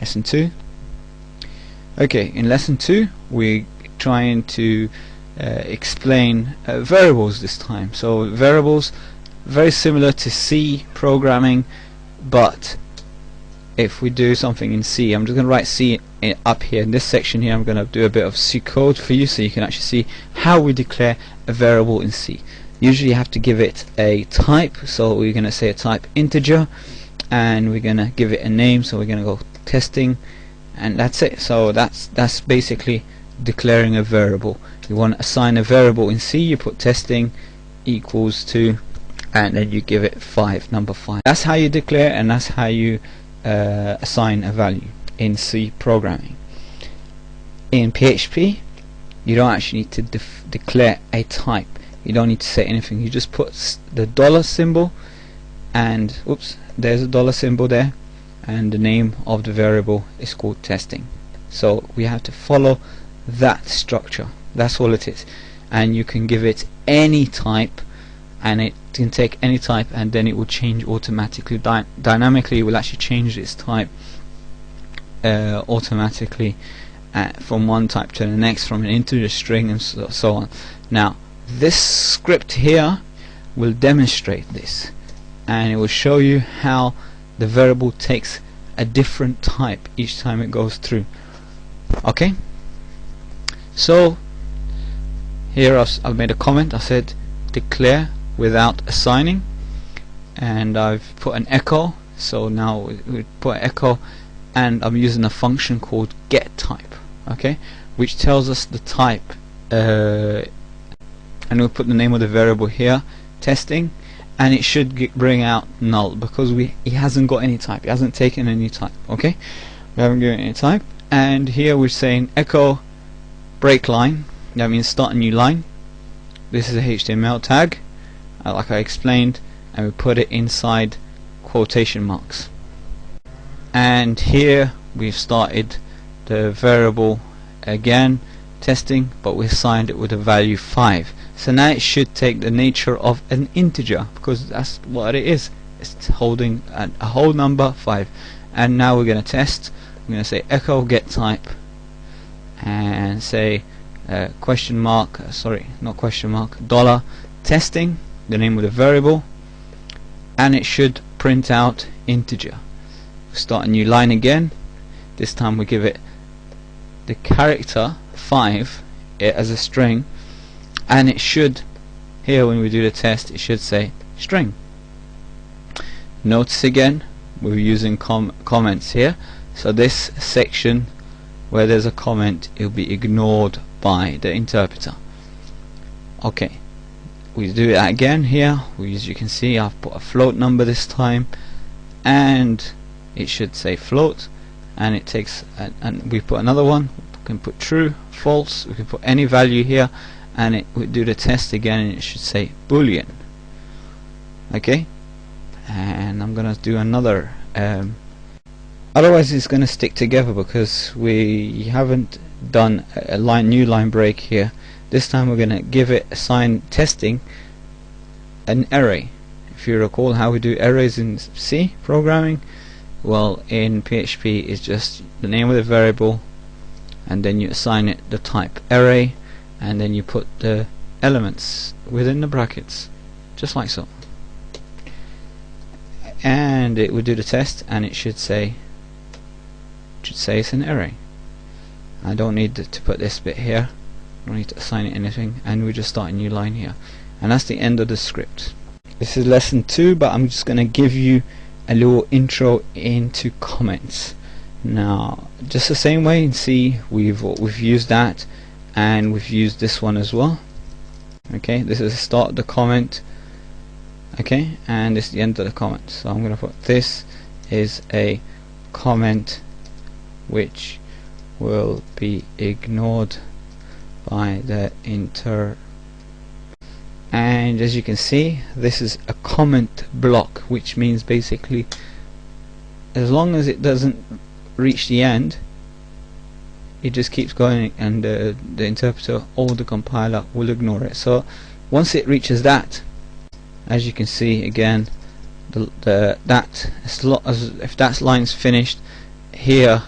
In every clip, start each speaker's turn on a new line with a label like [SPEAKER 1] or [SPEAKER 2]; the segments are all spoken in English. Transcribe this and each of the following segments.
[SPEAKER 1] lesson 2. Okay, in lesson 2 we're trying to explain variables this time. So variables, very similar to C programming, but if we do something in C, I'm just going to write C up here in this section here. I'm going to do a bit of C code for you so you can actually see how we declare a variable in C. Usually you have to give it a type, so we're going to say a type integer, and we're going to give it a name, so we're going to go testing, and that's it. So that's basically declaring a variable. You want to assign a variable in C, you put testing equals to, and then you give it 5, number 5. That's how you declare, and that's how you assign a value in C programming. In PHP you don't actually need to declare a type. You don't need to say anything. You just put the dollar symbol, and oops, there's a dollar symbol there, and the name of the variable is called testing. So we have to follow that structure. That's all it is. And you can give it any type, and it can take any type, and then it will change automatically. Dynamically it will actually change its type automatically from one type to the next, from an integer, string, and so on. Now this script here will demonstrate this, and it will show you how the variable takes a different type each time it goes through. Okay, so here I've made a comment. I said declare without assigning, and I've put an echo. So now we put an echo, and I'm using a function called getType, okay, which tells us the type, and we'll put the name of the variable here, testing, and it should bring out null because he hasn't got any type. He hasn't taken any type. Okay, we haven't given any type, and here we're saying echo break line. That means start a new line. This is a HTML tag, like I explained, and we put it inside quotation marks. And here we've started the variable again, testing, but we assigned it with a value 5. So now it should take the nature of an integer, because that's what it is. It's holding a whole number 5. And now we're going to test. I'm going to say echo get type, and say question mark, sorry, not question mark, dollar testing, the name of the variable, and it should print out integer. Start a new line again. This time we give it the character 5 as a string, and it should, here when we do the test, it should say string. Notice again we're using comments here, so this section where there's a comment, it will be ignored by the interpreter. Okay, we do that again here. As you can see, I've put a float number this time, and it should say float, and it takes and we put another one. We can put true, false, we can put any value here, and it would do the test again, and it should say boolean. Okay, and I'm gonna do another, otherwise it's gonna stick together because we haven't done a new line break here. This time we're gonna give it, assign testing an array. If you recall how we do arrays in C programming, well, in PHP it's just the name of the variable, and then you assign it the type array, and then you put the elements within the brackets, just like so, and it will do the test, and it should say it's an array. I don't need to put this bit here, I don't need to assign it anything, and we just start a new line here, and that's the end of the script. This is lesson 2, but I'm just going to give you a little intro into comments. Now, just the same way in C, we've used that, and we've used this one as well. Okay, this is the start of the comment. Okay, and this is the end of the comment. So I'm going to put this is a comment which will be ignored by the interpreter. And as you can see, this is a comment block, which means basically as long as it doesn't reach the end, it just keeps going, and the interpreter or the compiler will ignore it. So once it reaches that, as you can see again, if that line's finished, here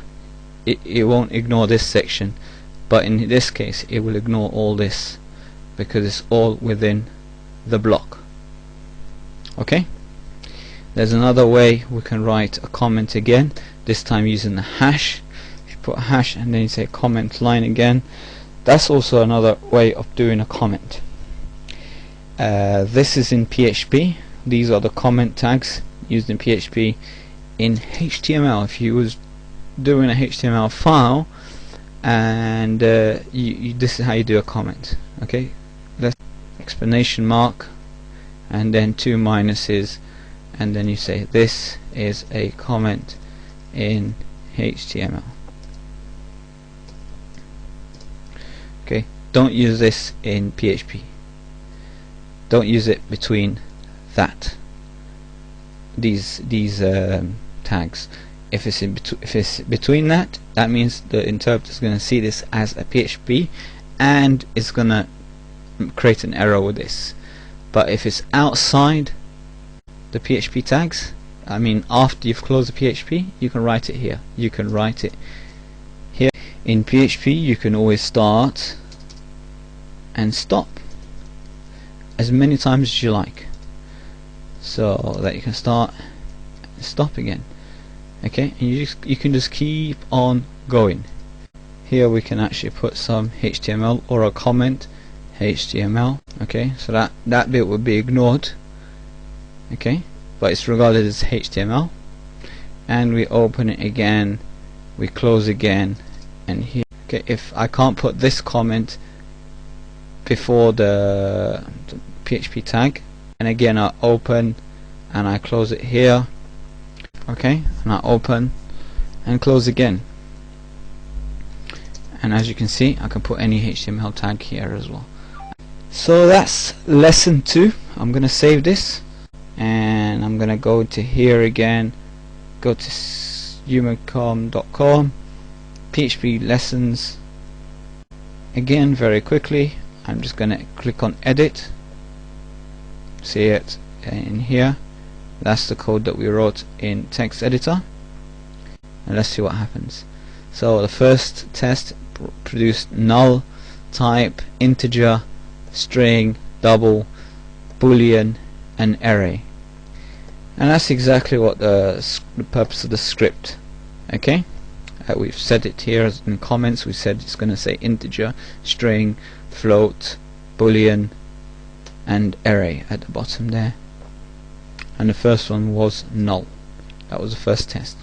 [SPEAKER 1] it won't ignore this section, but in this case it will ignore all this because it's all within the block. Okay, there's another way we can write a comment again, this time using the hash. If you put a hash and then you say comment line again, that's also another way of doing a comment. This is in PHP. These are the comment tags used in PHP. In HTML, if you was doing a HTML file and this is how you do a comment. Okay, let's explanation mark and then 2 minuses, and then you say this is a comment in HTML. Okay, don't use this in PHP. Don't use it between these tags. If it's between that means the interpreter is going to see this as a PHP and it's going to create an error with this. But if it's outside the PHP tags, I mean after you've closed the PHP, you can write it here. You can write it here. In PHP you can always start and stop as many times as you like, so that you can start and stop again. Okay, and you can just keep on going. Here we can actually put some HTML or a comment HTML. Okay, so that bit would be ignored. Okay, but it's regarded as HTML, and we open it again, we close again, and here. Okay, if I can't put this comment before the PHP tag, and again I open and I close it here. Okay, and I open and close again, and as you can see I can put any HTML tag here as well. So that's lesson 2. I'm gonna save this and I'm gonna go to here again, go to umacom.com, PHP lessons again. Very quickly I'm just gonna click on edit, see it in here. That's the code that we wrote in text editor, and let's see what happens. So the first test produced null, type, integer, string, double, boolean, and array, and that's exactly what the purpose of the script. Okay, we've said it here as in comments. We said it's going to say integer, string, float, boolean, and array at the bottom there, and the first one was null. That was the first test.